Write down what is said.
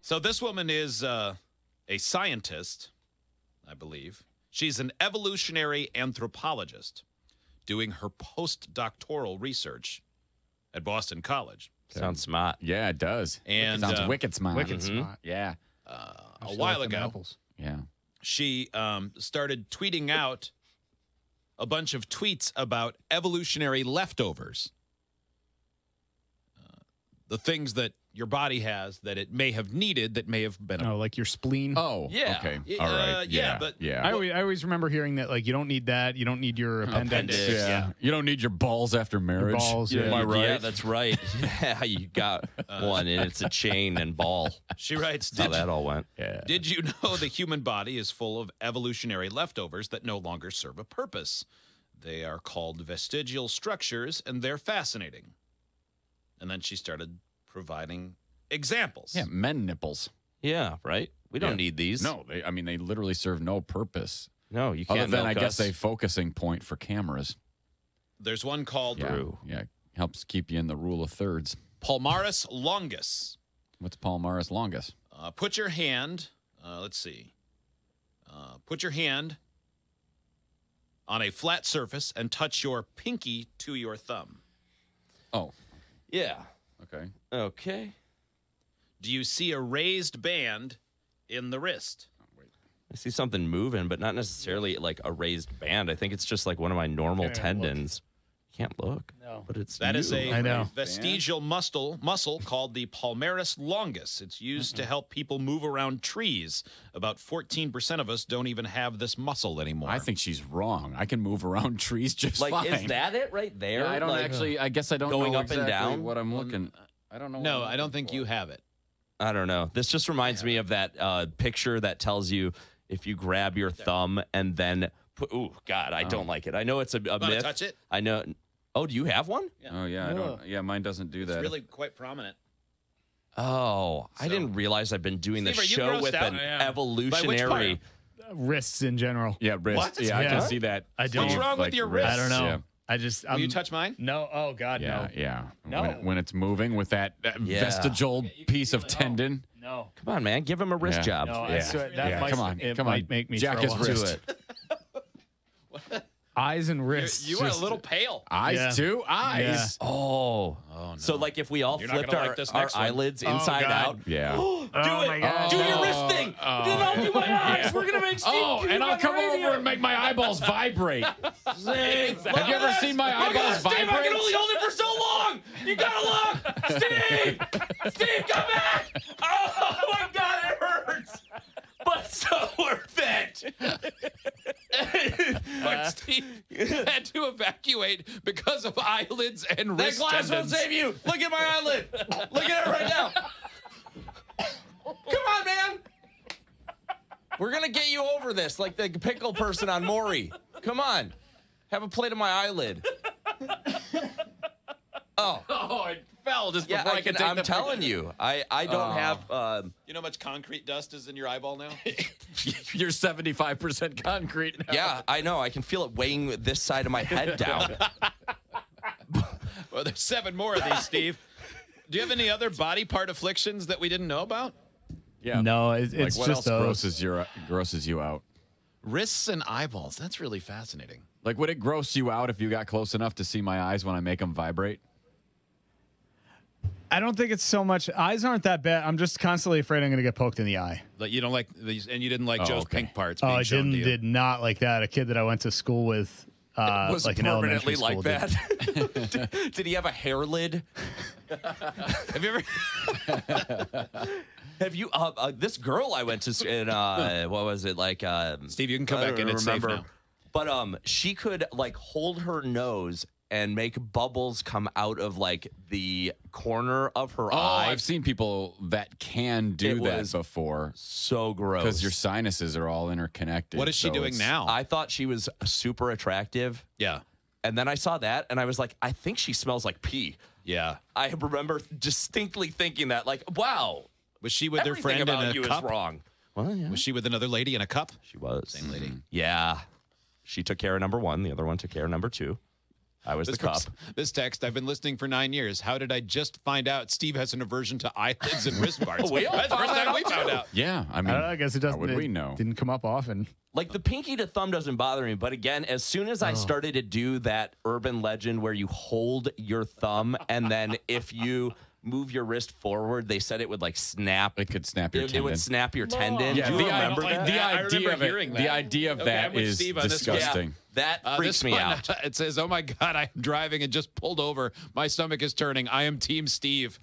So this woman is a scientist, I believe. She's an evolutionary anthropologist doing her postdoctoral research at Boston College. Sounds smart. Yeah, it does. And sounds wicked smart. Wicked smart. Yeah. A while ago, Apples. Yeah. she started tweeting out a bunch of tweets about evolutionary leftovers. The things that your body has that it may have needed that may have been. Oh, like your spleen. Oh, Yeah. okay. Yeah, All right. yeah, but- yeah. I always remember hearing that, like, you don't need that. You don't need your appendix. Yeah. You don't need your balls after marriage. balls, yeah. Am I right? Yeah, that's right. Yeah, you got one, and it's a chain and ball. She writes, That's how that all went. Yeah. Did you know the human body is full of evolutionary leftovers that no longer serve a purpose? They are called vestigial structures, and they're fascinating. And then she started providing examples. Yeah, men nipples. Yeah, right? We don't need these. No, they literally serve no purpose. No, you can't. Other than, I milk guess, us. a focusing point for cameras. There's one called Yeah. Helps keep you in the rule of thirds. Palmaris longus. What's Palmaris longus? Put your hand, let's see. Put your hand on a flat surface and touch your pinky to your thumb. Oh, Yeah. okay. Okay. Do you see a raised band in the wrist? I see something moving, but not necessarily like a raised band. I think it's just like one of my normal Can't even tendons. Can't look. No. But it's That is you. a I know. vestigial muscle called the palmaris longus. It's used to help people move around trees. About 14% of us don't even have this muscle anymore. I think she's wrong. I can move around trees just Like, fine. is that it right there? Yeah, I don't Like, actually. I guess I don't going know up and exactly down? what I'm looking. I don't know. No, I don't think you have it. I don't know. This just reminds me of that picture that tells you if you grab your thumb and then put. Oh God, I don't like it. I know it's a Wanna myth. touch it? I know. Oh, do you have one? Oh yeah, I don't. Yeah, mine doesn't do It's that. really quite prominent. Oh, I didn't realize I've been doing this Steve, are you show grossed with out? an I am. evolutionary. Wrists in general. Yeah, wrist. What? Yeah, I Yeah. can see that. I don't. What's wrong with your wrist? I don't know. Yeah. I just. Will you touch mine? No. Oh God, Yeah, no. yeah. No. When it's moving with that Yeah. vestigial piece of tendon. No. Come on, man, give him a wrist Yeah. job. No. Yeah. I swear, that Yeah, might, come on, it come might on. make me Jack throw his up. wrist. Do it. Eyes and wrists. You are a just- little pale. Eyes Yeah. too. Eyes. Oh. no. So like if we all You're not flipped gonna our, like this our next one. eyelids Oh, inside God. out. Yeah. Oh my God. Do your wrist thing. Then I'll do my eyes. We're gonna make Steve. Oh, and I'll come over and make my eyeballs vibrate. Have you ever seen my eyeballs Steve, I vibrate? can only hold it for so long. You gotta look. Steve, Steve, come back. Oh my God, it hurts. But so worth it. But Steve had to evacuate because of eyelids and That wrist glass won't tendons. save you. Look at my eyelid. Look at it right now. Come on, man. We're going to get you over this like the pickle person on Maury. Come on. Have a plate of my eyelid. Oh. Oh, it fell just Yeah, before I could take I'm the telling you. I don't have... You know how much concrete dust is in your eyeball now? You're 75% concrete now. Yeah, I know. I can feel it weighing this side of my head down. Well, there's 7 more of these, Steve. Do you have any other body part afflictions that we didn't know about? Yeah. No, it's Like what just else those. grosses you out? Wrists and eyeballs. That's really fascinating. Like, would it gross you out if you got close enough to see my eyes when I make them vibrate? I don't think it's so much. Eyes aren't that bad. I'm just constantly afraid I'm going to get poked in the eye. Like you don't like these, and you didn't like Oh, Joe's okay. pink parts. Oh, being I shown to you. did not like that. A kid that I went to school with, Was like an elementary permanently school. like did. that? Did he have a hair lid? Have you ever? Have you? This girl I went to in what was it like? Steve, you can come I back in. don't It's safe remember. now. But she could like hold her nose and make bubbles come out of like the corner of her Oh, eye. I've seen people that can do It that was before so gross. because your sinuses are all interconnected. What is she so doing it's- now? I thought she was super attractive, Yeah. and then I saw that, and I was like, I think she smells like pee. Yeah. I remember distinctly thinking that, like, wow, Was she with her everything friend in about a you cup? is wrong. Well, yeah, Was she with another lady in a cup? she was. Same lady. Yeah. She took care of number 1. The other one took care of number 2. I was the cup. This text, I've been listening for 9 years. How did I just find out Steve has an aversion to eyelids and wrist parts? We all That's the first found time that we out, found too. out. Yeah, I I mean, don't know, I guess it doesn't. how would we know? Didn't come up often. Like the pinky to thumb doesn't bother me, but again, as soon as I started to do that urban legend where you hold your thumb and then if you move your wrist forward, they said it would like snap. It could snap your It tendon. would snap your tendon. Yeah, Do you the remember idea, that? the I idea remember of it, hearing the that. idea of Okay, that I'm with is Steve on this one. disgusting. That freaks This me one, out. It says, oh my God, I'm driving and just pulled over. My stomach is turning. I am Team Steve.